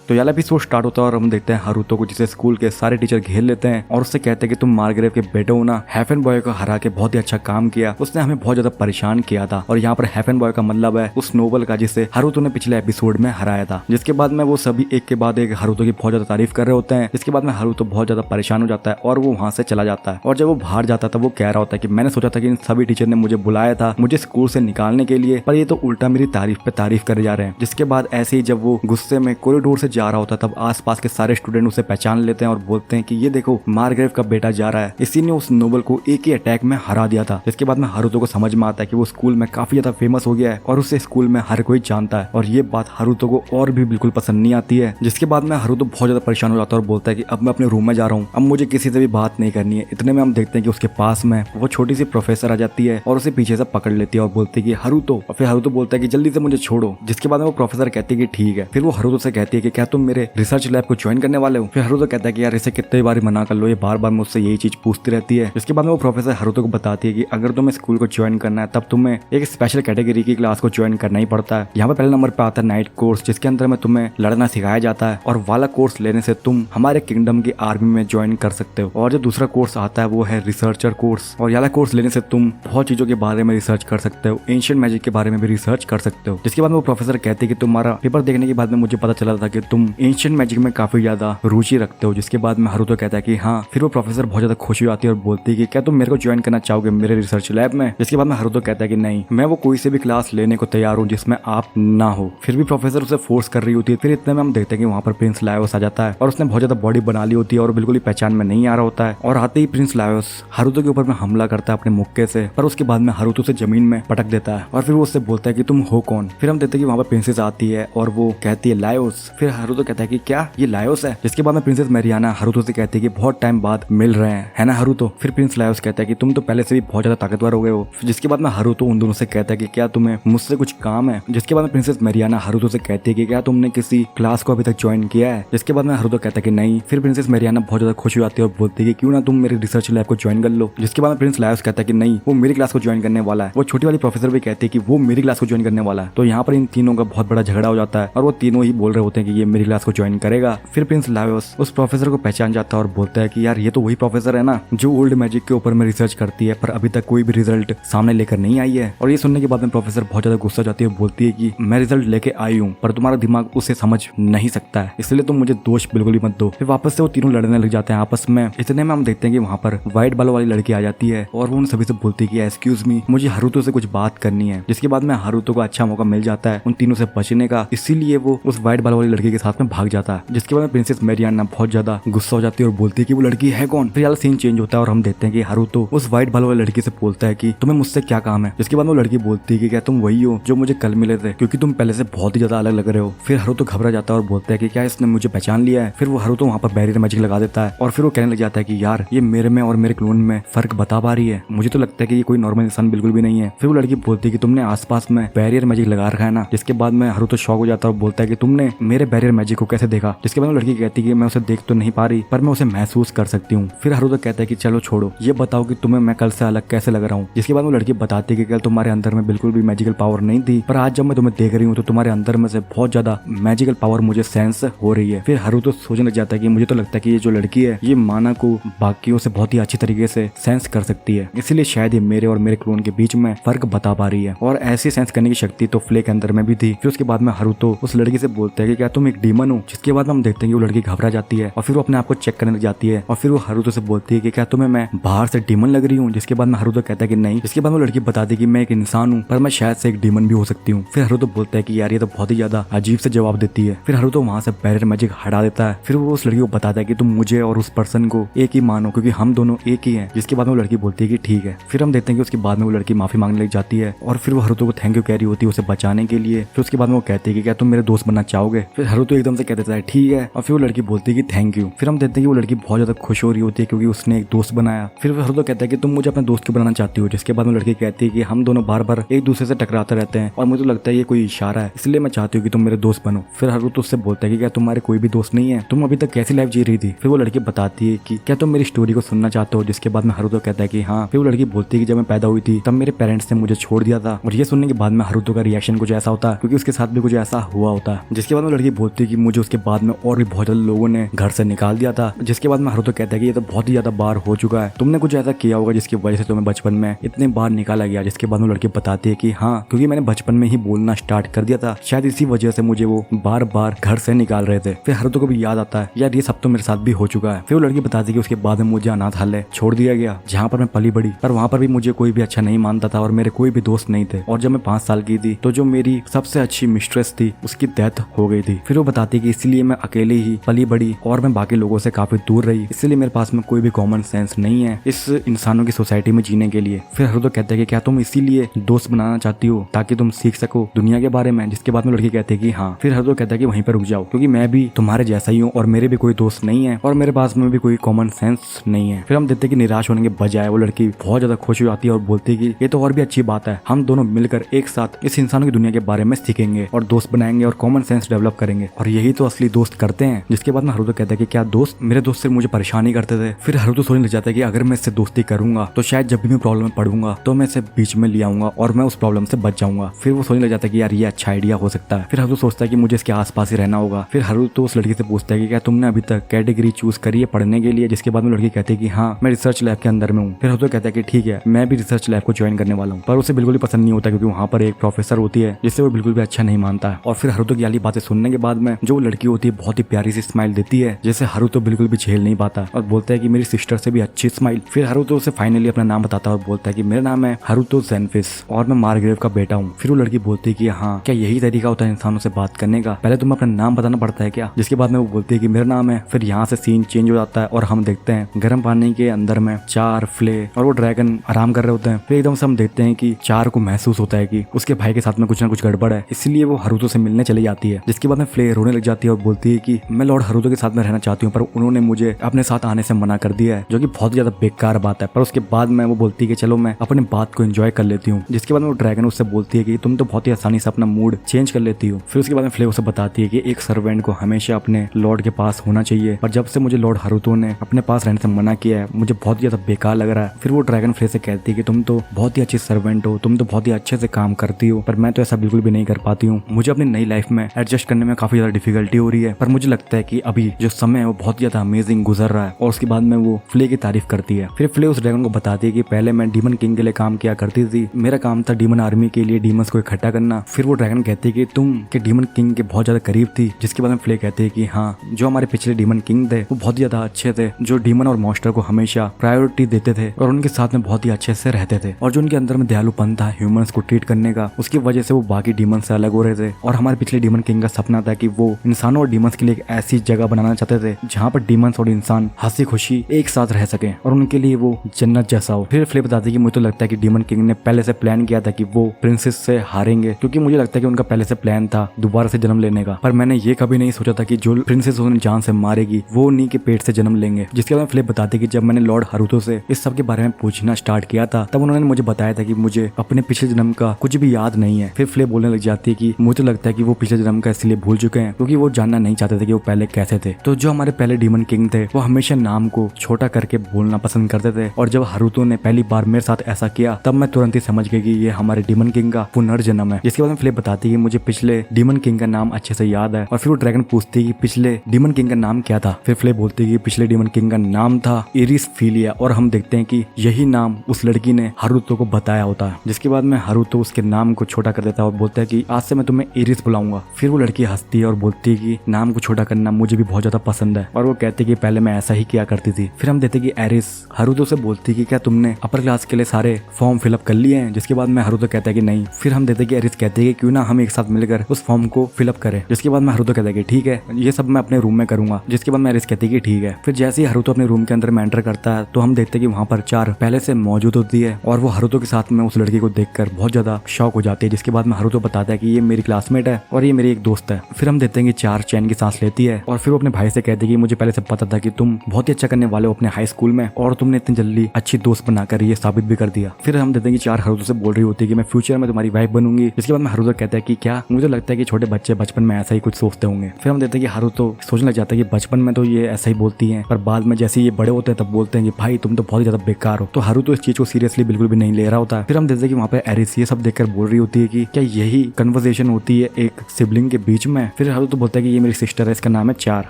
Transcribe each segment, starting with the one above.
तो ये episode start होता है और हम देखते हैं हारुतो को, जिसे स्कूल के सारे टीचर घेर लेते हैं और उससे कहते हैं कि तुम मार्गरेव के बेटे हो ना, हेफन बॉय को हरा के बहुत ही अच्छा काम किया, उसने हमें बहुत ज्यादा परेशान किया था। और यहाँ पर हेफन बॉय का मतलब है उस नोबल का जिसे हारुतो ने पिछले एपिसोड में हराया था। जिसके बाद में वो सभी एक के बाद एक हारुतो की बहुत ज्यादा तारीफ कर रहे होते हैं। इसके बाद में हारुतो बहुत ज्यादा परेशान हो जाता है और वो वहां से चला जाता है। और जब वो बाहर जाता था वो कह रहा होता है कि मैंने सोचा था कि इन सभी टीचर ने मुझे बुलाया था मुझे स्कूल से निकालने के लिए, पर ये तो उल्टा मेरी तारीफ पे तारीफ करे जा रहे हैं। जिसके बाद ऐसे ही जब वो गुस्से में कॉरिडोर से जा रहा होता तब आसपास के सारे स्टूडेंट उसे पहचान लेते हैं और बोलते हैं कि ये देखो मार्गरेव का बेटा जा रहा है, इसी ने उस नोबल को एक ही अटैक में हरा दिया था। जिसके बाद में हारुतो को समझ में आता है कि वो स्कूल में काफी ज्यादा फेमस हो गया है और उसे स्कूल में हर कोई जानता है। और ये बात हारुतो को और भी बिल्कुल पसंद नहीं आती है। जिसके बाद में हारुतो बहुत ज्यादा परेशान हो जाता है और बोलता है कि अब मैं अपने रूम में जा रहा हूँ, अब मुझे किसी से भी बात नहीं करनी है। इतने में हम देखते हैं कि उसके पास में वो छोटी सी प्रोफेसर आ जाती है और उसे पीछे से पकड़ लेती है और बोलती है कि हारुतो, और फिर हारुतो बोलता है कि जल्दी से मुझे छोड़ो। जिसके बाद में वो प्रोफेसर कहती है कि ठीक है। फिर वो हारुतो से कहती है कि क्या तुम मेरे रिसर्च लैब को ज्वाइन करने वाले हो। फिर हारुतो कहता है कि यार इसे कितनी बार मना कर लो, ये बार बार मुझसे यही चीज पूछती रहती है। इसके बाद में वो प्रोफेसर हारुतो को बताती है कि अगर तुम्हें स्कूल को ज्वाइन करना है तब तुम्हें एक स्पेशल कैटेगरी की क्लास को ज्वाइन करना ही पड़ता है। यहाँ पे पहले नंबर पे आता है नाइट कोर्स, जिसके अंदर में तुम्हें लड़ना सिखाया जाता है और वाला कोर्स लेने से तुम हमारे किंगडम की आर्मी में ज्वाइन कर सकते हो। और जो दूसरा कोर्स आता है वो है रिसर्चर कोर्स, और वाला कोर्स लेने से तुम बहुत चीजों के बारे में रिसर्च कर सकते हो, एंशिएंट मैजिक के बारे में भी रिसर्च कर सकते हो। जिसके बाद में वो प्रोफेसर कहते हैं कि तुम्हारा पेपर देखने के बाद में मुझे पता चला था कि तुम एंशिएंट मैजिक में काफी ज्यादा रुचि रखते हो। जिसके बाद में हारुतो कहता है कि हाँ। फिर वो प्रोफेसर बहुत ज्यादा खुश हो जाती है और बोलती है कि क्या तुम मेरे को ज्वाइन करना चाहोगे मेरे रिसर्च लैब में। जिसके बाद में हारुतो कहता है कि नहीं, मैं वो कोई से भी क्लास लेने को तैयार हूँ जिसमें आप ना हो। फिर भी प्रोफेसर उसे फोर्स कर रही होती है। फिर इतने में हम देखते हैं कि वहाँ पर प्रिंस लायोस आ जाता है और उसने बहुत ज्यादा बॉडी बना ली होती है और बिल्कुल ही पहचान में नहीं आ रहा होता है। और आते ही प्रिंस लायोस हारुतो के ऊपर में हमला करता है अपने मुक्के से, पर उसके बाद में हारुतो से जमीन में पटक देता है और फिर वो उससे बोलता है कि तुम हो कौन। फिर हम देखते हैं कि वहाँ पर प्रिंसेस आती है और वो कहती है लायोस। फिर हारुतो कहता है कि क्या ये लायोस है। जिसके बाद में प्रिंसेस मैरियाना हारुतो से कहती है कि बहुत टाइम बाद मिल रहे हैं, है ना हारुतो। फिर प्रिंस लायोस कहता है कि तुम तो पहले से भी बहुत ज्यादा ताकतवर हो गए हो। जिसके बाद में हारुतो उन दोनों से कहता है कि क्या तुम्हें मुझसे कुछ काम है। जिसके बाद में प्रिंसेस मैरियाना हारुतो से कहती है कि क्या तुमने किसी क्लास को अभी तक ज्वाइन किया है। जिसके बाद में हारुतो कहता है कि नहीं। फिर प्रिंसेस मैरियाना बहुत ज्यादा खुश हो जाती है और बोलती है कि क्यों ना तुम मेरी रिसर्च लैब को ज्वाइन कर लो। जिसके बाद में प्रिंस लायोस कहता है कि नहीं, वो मेरी क्लास को ज्वाइन करने वाला है। वो छोटी वाली प्रोफेसर भी कहती है कि वो मेरी क्लास को ज्वाइन करने वाला है। तो यहाँ पर इन तीनों का बहुत बड़ा झगड़ा हो जाता है और वो तीनों ही बोल रहे होते हैं कि ये मेरी क्लास को ज्वाइन करेगा। फिर प्रिंस लायोस उस प्रोफेसर को पहचान जाता है और बोलता है कि यार ये तो वही प्रोफेसर है ना जो ओल्ड मैजिक के ऊपर में रिसर्च करती है, पर अभी तक कोई भी रिजल्ट सामने लेकर नहीं आई है। और ये सुनने के बाद में प्रोफेसर बहुत ज्यादा गुस्सा जाती है, बोलती है कि मैं रिजल्ट लेके आई हूँ पर तुम्हारा दिमाग उसे समझ नहीं सकता है, इसलिए तुम मुझे दोष बिल्कुल भी मत दो। फिर वापस से वो तीनों लड़ने लग जाते हैं आपस में। इतने में हम देखते हैं कि वहाँ पर व्हाइट बालों वाली लड़की आ जाती है और वो उन सभी से बोलती है कि एक्सक्यूज मी, मुझे हारुतो से कुछ बात करनी है। जिसके बाद में हारुतो को अच्छा मौका मिल जाता है उन तीनों से बचने का, इसीलिए वो उस व्हाइट बालों वाली लड़की के साथ में भाग जाता है। जिसके बाद में प्रिंसेस मैरियाना बहुत ज्यादा गुस्सा हो जाती है और बोलती है कि वो लड़की है कौन। फिर यार सीन चेंज होता है और हम देखते हैं कि हारुतो उस व्हाइट बालों वाली लड़की से बोलता है कि तुम्हें मुझसे क्या काम है। जिसके बाद वो लड़की बोलती है कि क्या तुम वही हो जो मुझे कल मिले थे, क्योंकि तुम पहले से बहुत ही ज्यादा अलग लग रहे हो। फिर हारुतो घबरा जाता है और बोलता है कि क्या इसने मुझे पहचान लिया है। फिर वो हारुतो वहाँ पर बैरियर मैजिक लगा देता है और फिर वो कहने लग जाता है कि यार ये मेरे में और मेरे क्लोन में फर्क बता पा रही है, मुझे तो लगता है कि ये कोई नॉर्मल इंसान बिल्कुल भी नहीं है। फिर वो लड़की बोलती है कि तुमने आसपास में बैरियर मैजिक लगा रखा है ना। जिसके बाद में हारुतो शॉक हो जाता है और बोलता है कि तुमने मेरे बैरियर मैजिक को कैसे देखा। जिसके बाद वो लड़की कहती है कि मैं उसे देख तो नहीं पा रही पर मैं उसे महसूस कर सकती हूँ। फिर हारुतो कहता है कि चलो छोड़ो, ये बताओ कि तुम्हें मैं कल से अलग कैसे लग रहा हूँ। जिसके बाद वो लड़की बताती है कि कल तुम्हारे अंदर में बिल्कुल भी मैजिकल पावर नहीं थी, पर आज जब मैं तुम्हें देख रही हूँ तो तुम्हारे अंदर में से बहुत ज्यादा मैजिकल पावर मुझे सेंस हो रही है। फिर हारुतो सोचने लग जाता है कि मुझे तो लगता है कि ये जो लड़की है ये माना को बाकियों से बहुत ही अच्छी तरीके से सेंस कर सकती है, इसीलिए शायद ये मेरे और मेरे क्लोन के बीच में फर्क बता पा रही है। और ऐसी सेंस करने की शक्ति तो फ्ले के अंदर में भी थी। फिर उसके बाद में हारुतो उस लड़की से बोलता है कि क्या तुम एक डीमन हो। जिसके बाद हम देखते हैं कि वो लड़की घबरा जाती है और फिर वो अपने आप को चेक करने लग जाती है और फिर वो हारुतो से बोलती है कि क्या तुम्हें मैं बाहर से डीमन लग रही हूँ। जिसके बाद में हारुतो कहता है कि नहीं। इसके बाद वो लड़की बताती है कि मैं एक इंसान हूँ पर मैं शायद से एक डीमन भी हो सकती हूँ। फिर हारुतो बोलता है कि यार ये तो बहुत ही ज्यादा अजीब से जवाब देती है। फिर हारुतो वहाँ से बैरियर मैजिक हटा देता है। फिर वो उस लड़की को बताता है कि तुम मुझे और उस पर्सन को एक ही मानो क्योंकि हम दोनों एक ही हैं। जिसके बाद में वो लड़की बोलती है कि ठीक है। फिर हम देखते हैं कि उसके बाद में वो लड़की माफी मांगने लग जाती है और फिर वो हारुतो को थैंक यू कह रही होती है उसे बचाने के लिए। फिर उसके बाद में वो कहती है कि क्या तुम मेरे दोस्त बनना चाहोगे। फिर हारुतो एकदम से कह देता है ठीक है और फिर वो लड़की बोलती है कि थैंक यू। फिर हम देखते हैं कि वो लड़की बहुत ज्यादा खुश हो रही होती है क्योंकि उसने एक दोस्त बनाया। फिर वो हारुतो कहता है कि तुम मुझे अपने दोस्त क्यों बनाना चाहती हो। जिसके बाद में लड़की कहती है कि हम दोनों बार बार एक दूसरे से टकराते रहते हैं और मुझे लगता है ये कोई इशारा है, इसलिए मैं चाहती हूँ कि तुम मेरे दोस्त बनो। फिर हारुतो उससे बोलता है कि क्या तुम्हारे कोई भी दोस्त नहीं है, तुम अभी तक कैसी लाइफ जी रही थी। फिर वो लड़की बताती है कि क्या तुम मेरी स्टोरी को सुनना चाहते हो। जिसके बाद में हारुतो कहता है कि हाँ। फिर वो लड़की बोलती है कि जब मैं पैदा हुई थी तब मेरे पेरेंट्स ने मुझे छोड़ दिया था। और ये सुनने के बाद में हारुतो का रिएक्शन कुछ ऐसा होता है क्योंकि उसके साथ भी कुछ ऐसा हुआ होता है। जिसके बाद में लड़की बोलती बोलती है कि मुझे उसके बाद में और भी बहुत ज्यादा लोगों ने घर से निकाल दिया था। जिसके बाद में हारुतो कहता है कि ये तो बहुत ही ज्यादा बार हो चुका है, तुमने कुछ ऐसा किया होगा जिसकी वजह से तुम्हें बचपन में इतने बार निकाला गया। जिसके बाद में लड़की बताती है कि हाँ, क्योंकि मैंने बचपन में ही बोलना स्टार्ट कर दिया था, शायद इसी वजह से मुझे वो बार बार घर से निकाल रहे थे। फिर हारुतो को भी याद आता है यार ये सब तो मेरे साथ भी हो चुका है। फिर वो लड़की बताती है कि उसके बाद में मुझे अनाथालय छोड़ दिया गया जहाँ पर मैं पली बड़ी, पर वहाँ पर भी मुझे कोई भी अच्छा नहीं मानता था और मेरे कोई भी दोस्त नहीं थे। और जब मैं 5 साल की थी तो जो मेरी सबसे अच्छी मिस्ट्रेस थी उसकी डेथ हो गई थी। फिर वो बताती है कि इसलिए मैं अकेले ही पली बड़ी और मैं बाकी लोगों से काफी दूर रही, इसलिए मेरे पास में कोई भी कॉमन सेंस नहीं है इस इंसानों की सोसाइटी में जीने के लिए। फिर हारुतो कहता है कि क्या तुम इसीलिए दोस्त बनाना चाहती हो ताकि तुम सीख सको दुनिया के बारे में। जिसके बाद में लड़की कहती है कि हाँ। फिर हारुतो कहता है कि वहीं पर रुक जाओ क्योंकि मैं भी तुम्हारे जैसा ही हूँ और मेरे भी कोई दोस्त नहीं है और मेरे पास में भी कोई कॉमन सेंस नहीं है। फिर हम देखते हैं कि निराश होने के बजाय वो लड़की बहुत ज्यादा खुश हो जाती है और बोलती है कि ये तो और भी अच्छी बात है, हम दोनों मिलकर एक साथ इस इंसानों की दुनिया के बारे में सीखेंगे और दोस्त बनाएंगे और कॉमन सेंस डेवलप करेंगे और यही तो असली दोस्त करते हैं। जिसके बाद में हारुतो कहता है कि क्या दोस्त मेरे दोस्त से मुझे परेशान ही करते थे। फिर हारुतो सोचने लग जाता है कि अगर मैं इससे दोस्ती करूंगा तो शायद जब भी मैं प्रॉब्लम में पड़ूंगा तो मैं इसे बीच में ले आऊंगा और मैं उस प्रॉब्लम से बच जाऊंगा। फिर वो सोचने लग जाता है कि यार ये अच्छा आइडिया हो सकता है। फिर हारुतो सोचता है कि मुझे इसके आसपास ही रहना होगा। फिर हारुतो उस लड़की से पूछता है कि क्या तुमने अभी तक कैटेगरी चूज करी है पढ़ने के लिए। जिसके बाद में लड़की कहती है कि हाँ, मैं रिसर्च लैब के अंदर में हूँ। फिर हारुतो कहता है कि ठीक है, मैं भी रिसर्च लैब को ज्वाइन करने वाला हूँ, पर उसे बिल्कुल भी पसंद नहीं होता क्योंकि वहाँ पर एक प्रोफेसर होती है जिससे वो बिल्कुल भी अच्छा नहीं मानता है। और फिर हारुतो की वाली बातें सुनने के बाद में जो लड़की होती है बहुत ही प्यारी सी स्माइल देती है जैसे हारुतो बिल्कुल भी झेल नहीं पाता और बोलता है कि मेरी सिस्टर से भी अच्छी स्माइल। फिर हारुतो उसे फाइनली अपना नाम बताता है और बोलता है कि मेरा नाम है हारुतो ज़ेनफिश और मैं मार्ग्रेव का बेटा हूँ। फिर वो लड़की बोलती है कि हाँ, क्या यही तरीका होता है इंसानों से बात करने का, पहले तुम्हें अपना नाम बताना पड़ता है क्या। जिसके बाद में वो बोलती है कि मेरा नाम है। फिर यहाँ से सीन चेंज हो जाता है और हम देखते हैं गर्म पानी के अंदर में 4 फ्ले और वो ड्रैगन आराम कर रहे होते हैं। फिर एकदम से हम देखते हैं कि 4 को महसूस होता है कि उसके भाई के साथ में कुछ ना कुछ गड़बड़ है, इसलिए वो हारुतो से मिलने चली जाती है। जिसके बाद में फ्ले रोने लग जाती है और बोलती है कि मैं लॉर्ड हारुतो के साथ में रहना चाहती हूँ पर उन्होंने मुझे अपने साथ आने से मना कर दिया है, जो कि बहुत ज्यादा बेकार बात है। पर उसके बाद में वो बोलती है कि चलो मैं अपनी बात को एंजॉय कर लेती हूँ। जिसके बाद में वो ड्रैगन उससे बोलती है कि तुम तो बहुत ही आसानी से अपना मूड चेंज कर लेती हो। फिर उसके बाद में फ्ले उसे बताती है कि एक सर्वेंट को हमेशा अपने लॉर्ड के पास होना चाहिए, और जब से मुझे लॉर्ड हारुतो ने अपने पास रहने से मना किया है मुझे बहुत ज्यादा बेकार लग रहा है। फिर वो ड्रैगन फ्ले से कहती है कि तुम तो बहुत ही अच्छी सर्वेंट हो, तुम तो बहुत ही अच्छे से काम करती हो, पर मैं तो ऐसा बिल्कुल भी नहीं कर पाती हूँ। मुझे अपनी नई लाइफ में एडजस्ट करने में काफी ज्यादा डिफिकल्टी हो रही है, पर मुझे लगता है कि अभी जो समय है वो बहुत ज्यादा अमेजिंग गुजर रहा है। और उसके बाद में वो फ्ले की तारीफ करती है। फिर फ्ले उस ड्रैगन को बताती है कि पहले मैं डीमन किंग के लिए काम किया करती थी, मेरा काम था डीमन आर्मी के लिए डीमंस को इकट्ठा करना। फिर वो ड्रैगन कहती है कि तुम के डीमन किंग के बहुत ज्यादा करीब थी। जिसके बाद में फ्ले कहते हैं कि हाँ, जो हमारे पिछले डीमन किंग थे वो बहुत ज्यादा अच्छे थे, जो डीमन और मॉन्स्टर को हमेशा प्रायोरिटी देते थे और उनके साथ में बहुत ही अच्छे से रहते थे, और जो उनके अंदर में दयालुपन था ह्यूमंस को ट्रीट करने का, उसकी वजह से वो बाकी डीमन से अलग हो रहे थे। और हमारे पिछले डीमन किंग का सपना था कि वो इंसानों और डीमंस के लिए एक ऐसी जगह बनाना चाहते थे जहाँ पर डीमंस और इंसान हंसी खुशी एक साथ रह सके और उनके लिए वो जन्नत जैसा हो। फिर फ्ले बताती है कि मुझे तो लगता है कि डीमन किंग ने पहले से प्लान किया था कि वो प्रिंसेस से हारेंगे, क्योंकि मुझे लगता है कि उनका पहले से प्लान था दोबारा से जन्म लेने का, पर मैंने ये कभी नहीं सोचा था कि जो प्रिंसेस उन्हें जान से मारेगी वो उन्हीं के पेट से जन्म लेंगे। जिसके बाद फ्ले बताते कि जब मैंने लॉर्ड हारुतो से इस सब के बारे में पूछना स्टार्ट किया था तब उन्होंने मुझे बताया था कि मुझे अपने पिछले जन्म का कुछ भी याद नहीं है। फिर फ्ले बोलने लग जाती है कि मुझे लगता है कि वो पिछले जन्म का इसलिए भूल चुके हैं क्योंकि वो जानना नहीं चाहते थे कि वो पहले कैसे थे। तो जो हमारे पहले डीमन किंग थे वो हमेशा नाम को छोटा करके बोलना पसंद करते थे, और जब हारुतो ने पहली बार मेरे साथ ऐसा किया तब मैं तुरंत ही समझ गई कि ये हमारे डीमन किंग का पुनर्जन्म है। जिसके बाद में फ्ले बताती है मुझे पिछले डीमन किंग का नाम अच्छे से याद है, और फिर वो ड्रैगन पूछती है कि पिछले डीमन किंग का नाम क्या था। फिर फ्ले बोलती है कि पिछले डीमन किंग का नाम था इरिस फीलिया, और हम देखते हैं कि यही नाम उस लड़की ने हारुतो को बताया होता है। जिसके बाद में हारुतो उसके नाम को छोटा कर देता है और बोलता है कि आज से मैं तुम्हें इरिस बुलाऊंगा। फिर वो लड़की हंसती है और बोलती है कि नाम को छोटा करना मुझे भी बहुत ज्यादा पसंद है, और वो कहती है कि पहले मैं ऐसा ही किया करती थी। फिर हम देखते हैं कि एरिस हारुतो से बोलती है कि क्या तुमने अपर क्लास के लिए सारे फॉर्म फिलअप कर लिए हैं। जिसके बाद में हारुतो कहता है कि नहीं। फिर हम देखते हैं कि एरिस कहती है कि क्यों ना हम एक साथ मिलकर उस फॉर्म को फिलअप करें। जिसके बाद में हारुतो कहता है कि ठीक है, ये सब मैं अपने रूम में करूंगा। जिसके बाद में एरिस कहती है कि ठीक है। फिर जैसे ही हारुतो अपने रूम के अंदर में एंटर करता है तो हम देखते हैं कि वहाँ पर 4 पहले से मौजूद होती है, और वो हारुतो के साथ में उस लड़की को देखकर बहुत ज्यादा शॉक हो जाती है। जिसके बाद में हारुतो बताता है कि ये मेरी क्लासमेट है और ये मेरी एक दोस्त है। फिर हम देखते हैं कि 4 चैन की सांस लेती है, और फिर वो अपने भाई से कहती है कि मुझे पहले से पता था कि तुम बहुत ही अच्छा करने वाले हो अपने हाई स्कूल में, और तुमने इतनी जल्दी अच्छी दोस्त बनाकर ये साबित भी कर दिया। फिर हम देखते हैं कि 4 हारुतो से बोल रही होती है कि मैं फ्यूचर में तुम्हारी वाइफ बनूंगी। इसके बाद में हारुतो कहता है कि क्या, मुझे लगता है कि छोटे बच्चे बचपन में ऐसा ही कुछ सोचते होंगे। फिर हम देखते हैं कि हारुतो सोचने लग जाता है कि बचपन में तो ये ऐसा ही बोलती हैं, पर बाद में जैसे ये बड़े होते हैं तब बोलते हैं कि भाई तुम तो बहुत ज्यादा बेकार हो। तो हारुतो इस चीज को सीरियसली बिल्कुल भी नहीं ले रहा होता है। फिर हम देखते हैं कि वहाँ पे एरिस ये सब देखकर बोल रही होती है कि क्या यही कन्वर्सेशन होती है एक सिबलिंग के बीच में। फिर फिर हारुतो बोलता है कि ये मेरी सिस्टर है, इसका नाम है चार।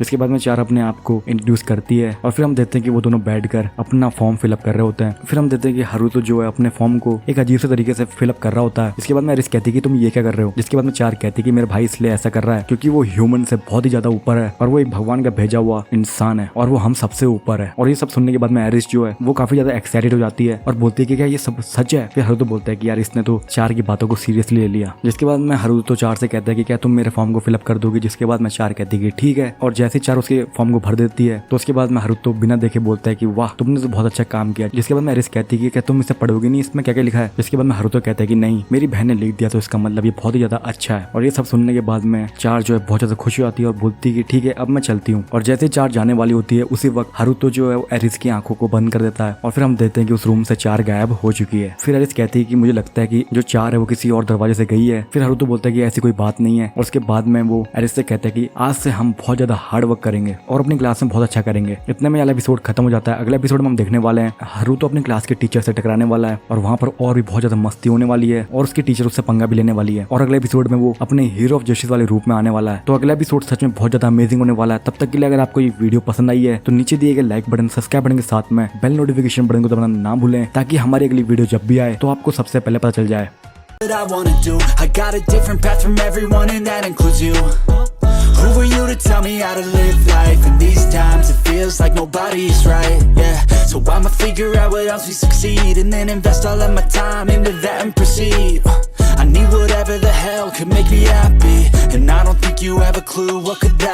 इसके बाद में चार अपने आप को इंट्रोड्यूस करती है और फिर हम देखते हैं कि वो दोनों बैठकर अपना फॉर्म फिलअप कर रहे होते हैं। फिर हम देखते हैं कि हारुतो जो है अपने फॉर्म को एक अजीब से तरीके से फिलअप कर रहा होता है। इसके बाद में एरिस कहती है कि तुम ये क्या कर रहे हो, जिसके बाद में चार कहती है कि मेरे भाई इसलिए ऐसा कर रहा है क्योंकि वो ह्यूमन से बहुत ही ज्यादा ऊपर है और वो एक भगवान का भेजा हुआ इंसान है और वो हम सबसे ऊपर है। और ये सब सुनने के बाद में एरिस जो है वो काफी ज्यादा एक्साइटेड हो जाती है और बोलती है कि क्या ये सब सच है। फिर हारुतो बोलता है कि यार इसने तो चार की बातों को सीरियसली ले लिया। जिसके बाद में हारुतो चार से कहता है कि क्या तुम मेरे फॉर्म को फिलअप कर दोगे, जिसके बाद में चार कहती है कि ठीक है। और जैसे चार उसके फॉर्म को भर देती है तो उसके बाद में हारुतो बिना देखे बोलता है कि वाह तुमने तो बहुत अच्छा काम किया। जिसके बाद में एरिस कहती है कि क्या तुम इसे पढ़ोगे नहीं, इसमें क्या क्या लिखा है। जिसके बाद में हारुतो कहता है कि नहीं मेरी बहन ने लिख दिया तो इसका मतलब ये बहुत ही ज्यादा अच्छा है। और ये सब सुनने के बाद में चार जो है बहुत ज्यादा खुशी आती है और बोलती है कि ठीक है अब मैं चलती हूँ। और जैसे चार जाने वाली होती है उसी वक्त हारुतो जो है वो एरिस की आंखों को बंद कर देता है और फिर हम देखते हैं कि उस रूम से चार गायब हो चुकी है। फिर एरिस कहती है कि मुझे लगता है कि जो चार है वो किसी और दरवाजे से गई है। फिर हारुतो बोलता है कि ऐसी कोई बात नहीं है और उसके बाद में वो एरिस से कहता है कि आज से हम बहुत ज्यादा हार्ड वर्क करेंगे और अपनी क्लास में बहुत अच्छा करेंगे। इतने में वाला एपिसोड खत्म हो जाता है। अगले एपिसोड में हम देखने वाले हैं हारुतो अपनी क्लास के टीचर से टकराने वाला है और वहाँ पर और भी बहुत ज्यादा मस्ती होने वाली है और उसकी टीचर उससे पंगा भी लेने वाली है। और अगले एपिसोड में वो अपने हीरो ऑफ जस्टिस वाले रूप में आने वाला है। तो अगला एपिसोड सच में बहुत ज्यादा अमेजिंग होने वाला है। तब तक के लिए अगर आपको ये वीडियो पसंद आई है तो नीचे दिए गए लाइक बटन, सब्सक्राइब बटन के साथ में बेल नोटिफिकेशन बटन को दबाना ना भूलें ताकि हमारी अगली वीडियो जब भी आए तो आपको सबसे पहले पता चल जाए। What I wanna do, I got a different path from everyone and that includes you. Who are you to tell me how to live life? In these times it feels like nobody's right, yeah. So I'ma figure out what else we succeed and then invest all of my time into that and proceed. I need whatever the hell could make me happy, and I don't think you have a clue what could that